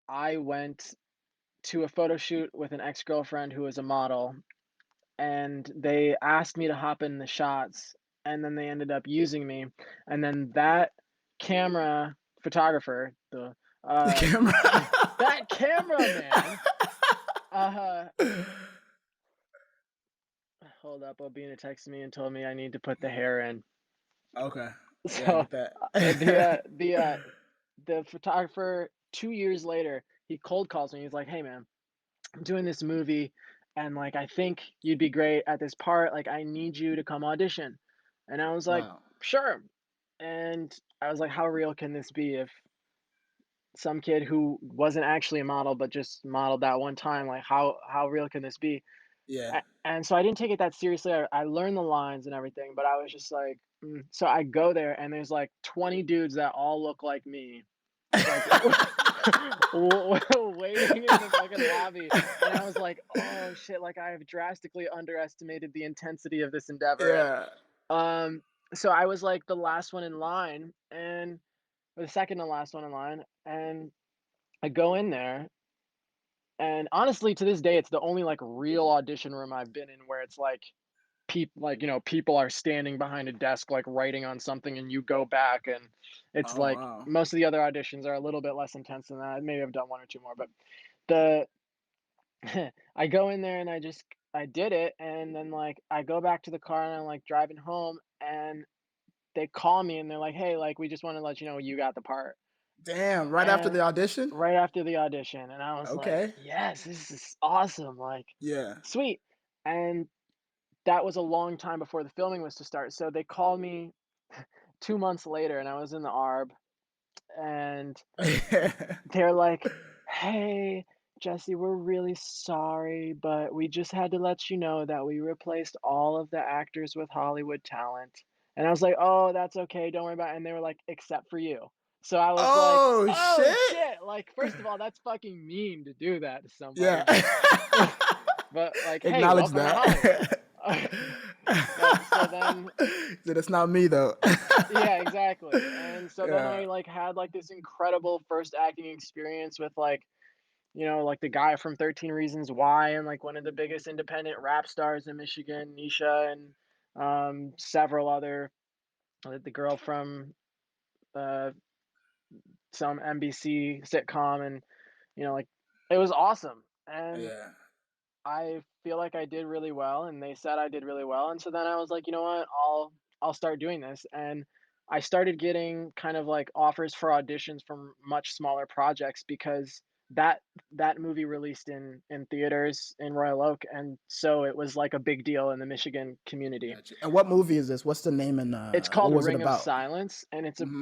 I went to a photo shoot with an ex-girlfriend who was a model, and they asked me to hop in the shots, and then they ended up using me, and then that camera photographer, The uh, camera. that cameraman, uh, hold up, Obina texted me and told me I need to put the hair in. Okay. Yeah, So, get that. the photographer 2 years later, he cold calls me, he's like, "Hey, man, I'm doing this movie, and, like, I think you'd be great at this part, like, I need you to come audition." And I was like, Wow. "Sure." And I was like, "How real can this be if some kid who wasn't actually a model, but just modeled that one time, like, how real can this be?" Yeah. And so I didn't take it that seriously. I learned the lines and everything, but I was just like, So I go there and there's like 20 dudes that all look like me, like waiting in the fucking lobby. And I was like, oh shit, like I have drastically underestimated the intensity of this endeavor. And Yeah. um, so I was like the last one in line and or the second to last one in line. And I go in there and honestly, to this day, it's the only like real audition room I've been in where it's like people are standing behind a desk like writing on something and you go back and it's Oh, like wow. most of the other auditions are a little bit less intense than that. Maybe I've done one or two more, but the I go in there and I did it and then like I go back to the car and I'm like driving home and they call me and they're like, "Hey, like we just want to let you know you got the part." Damn, right after And the audition? right after the audition and I was like, Okay. "Yes, this is awesome." Like, Yeah. sweet. And that was a long time before the filming was to start. So they called me 2 months later and I was in the ARB and they're like, "Hey, Jesse, we're really sorry, but we just had to let you know that we replaced all of the actors with Hollywood talent." And I was like, "Oh, that's okay. Don't worry about it." And they were like, "Except for you." So I was like, Oh, "Oh shit! shit." Like, first of all, that's fucking mean to do that to somebody, Yeah. but like, "Hey, Acknowledge welcome to Hollywood." that. But so then So that's not me though. yeah, exactly. And so then Yeah. I like had like this incredible first acting experience with like, like the guy from 13 Reasons Why and like one of the biggest independent rap stars in Michigan, Nisha, and several other the girl from uh some NBC sitcom and like it was awesome. And Yeah. I feel like I did really well and they said I did really well. And so then I was like, you know what? I'll start doing this. And I started getting kind of like offers for auditions from much smaller projects because that that movie released in theaters in Royal Oak and so it was like a big deal in the Michigan community. Gotcha. And what movie is this? What's the name and It's what called was it Ring of about? Silence and it's a Mhm.